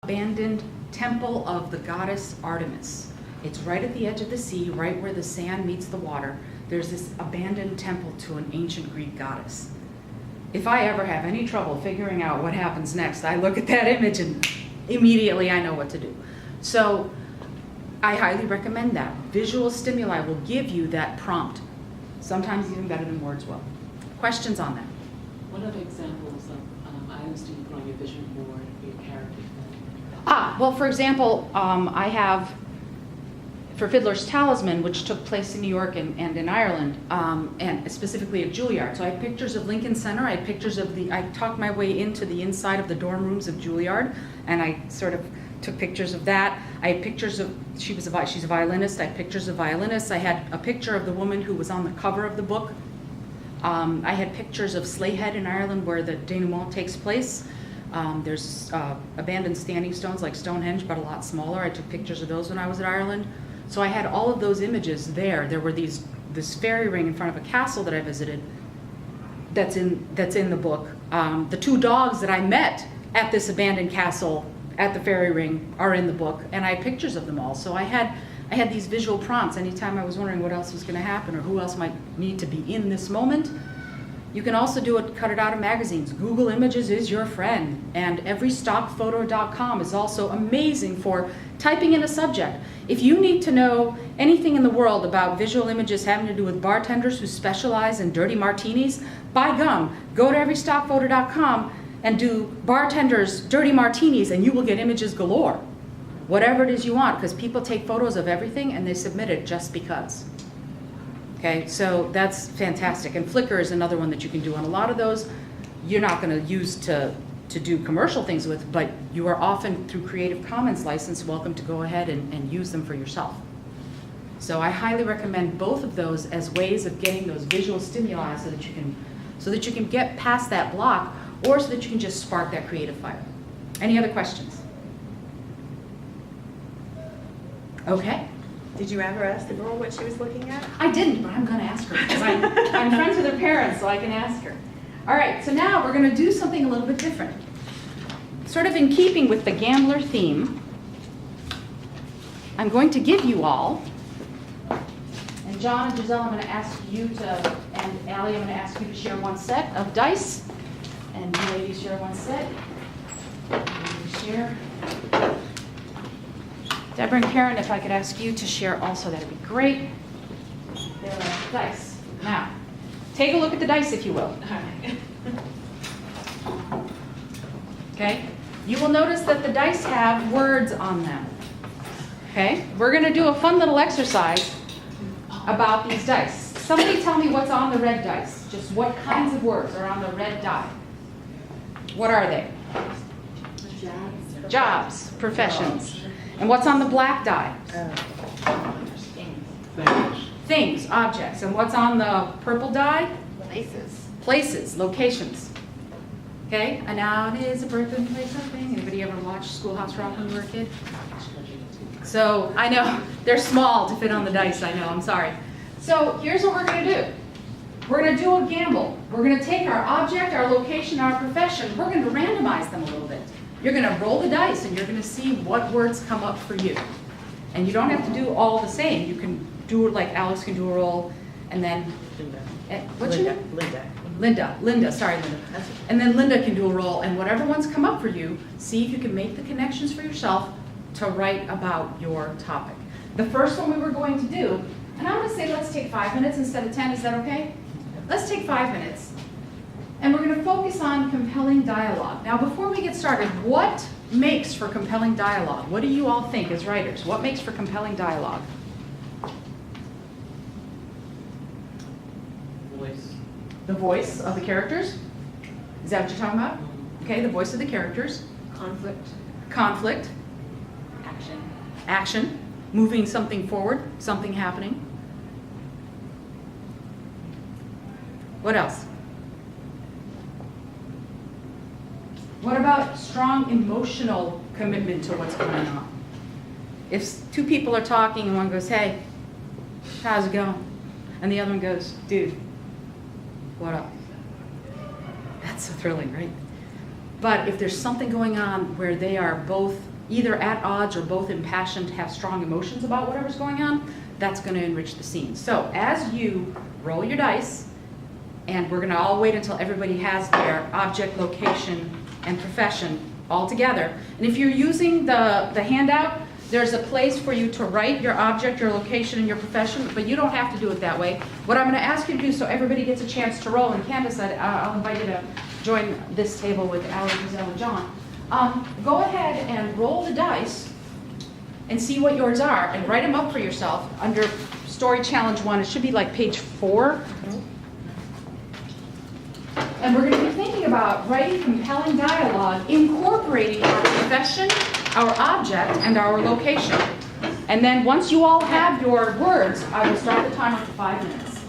abandoned temple of the goddess Artemis. It's right at the edge of the sea, right where the sand meets the water. There's this abandoned temple to an ancient Greek goddess. If I ever have any trouble figuring out what happens next, I look at that image and immediately I know what to do. So I highly recommend that. Visual stimuli will give you that prompt, sometimes even better than words will. Questions on that? What other examples of items do you put on your vision board for your character? Well, for example, I have, for Fiddler's Talisman, which took place in New York and in Ireland, and specifically at Juilliard. So I had pictures of Lincoln Center, I had pictures of I talked my way into the inside of the dorm rooms of Juilliard, and I sort of took pictures of that. I had pictures of, she's a violinist, I had pictures of violinists. I had a picture of the woman who was on the cover of the book. I had pictures of Slayhead in Ireland where the denouement takes place. There's abandoned standing stones like Stonehenge, but a lot smaller. I took pictures of those when I was at Ireland. So I had all of those images there. There were this fairy ring in front of a castle that I visited that's in the book. The two dogs that I met at this abandoned castle at the fairy ring are in the book, and I had pictures of them all. So I had these visual prompts anytime I was wondering what else was going to happen or who else might need to be in this moment. You can also do it, cut it out of magazines. Google Images is your friend, and everystockphoto.com is also amazing for typing in a subject. If you need to know anything in the world about visual images having to do with bartenders who specialize in dirty martinis, by gum, go to everystockphoto.com and do bartenders dirty martinis, and you will get images galore. Whatever it is you want, because people take photos of everything and they submit it just because. Okay, so that's fantastic. And Flickr is another one that you can do. And a lot of those you're not going to use to do commercial things with, but you are often, through Creative Commons license, welcome to go ahead and use them for yourself. So I highly recommend both of those as ways of getting those visual stimuli so that you can get past that block, or so that you can just spark that creative fire. Any other questions? Okay. Did you ever ask the girl what she was looking at? I didn't, but I'm going to ask her because I'm friends with her parents, so I can ask her. All right, so now we're going to do something a little bit different. Sort of in keeping with the gambler theme, I'm going to give you all, and John and Giselle, I'm going to ask you to, and Allie, I'm going to ask you to share one set of dice, and you ladies share one set. You share. Deborah and Karen, if I could ask you to share also, that'd be great. There are dice. Now, take a look at the dice, if you will. Okay? You will notice that the dice have words on them. Okay? We're going to do a fun little exercise about these dice. Somebody tell me what's on the red dice. Just what kinds of words are on the red die? What are they? Jobs, professions. And what's on the black die? Things, objects. And what's on the purple die? Places, locations. Okay? A noun is a birthplace of thing. Anybody ever watched Schoolhouse Rock when you were a kid? So, I know, they're small to fit on the dice, I know, I'm sorry. So, here's what we're going to do. We're going to do a gamble. We're going to take our object, our location, our profession. We're going to randomize them a little bit. You're going to roll the dice and you're going to see what words come up for you. And you don't have to do all the same. You can do it like Alex can do a roll, and then what's your name? Linda, sorry, Linda. And then Linda can do a roll, and whatever ones come up for you, see if you can make the connections for yourself to write about your topic. The first one we were going to do, and I'm going to say let's take 5 minutes instead of 10, is that okay? Let's take 5 minutes. And we're going to focus on compelling dialogue. Now, before we get started, what makes for compelling dialogue? What do you all think as writers? What makes for compelling dialogue? Voice. The voice of the characters? Is that what you're talking about? Okay, the voice of the characters. Conflict. Action. Moving something forward, something happening. What else? What about strong emotional commitment to what's going on? If two people are talking and one goes, hey, how's it going? And the other one goes, dude, what up? That's so thrilling, right? But if there's something going on where they are both either at odds or both impassioned, have strong emotions about whatever's going on, that's going to enrich the scene. So as you roll your dice, and we're going to all wait until everybody has their object, location, and profession all together. And if you're using the handout, there's a place for you to write your object, your location, and your profession, but you don't have to do it that way. What I'm going to ask you to do, so everybody gets a chance to roll, and Candace, I'll invite you to join this table with Ally, Giselle, and John. Go ahead and roll the dice and see what yours are, and write them up for yourself under Story Challenge 1. It should be like page 4. And we're going to be thinking about writing compelling dialogue, incorporating our profession, our object, and our location. And then once you all have your words, I will start the timer for 5 minutes.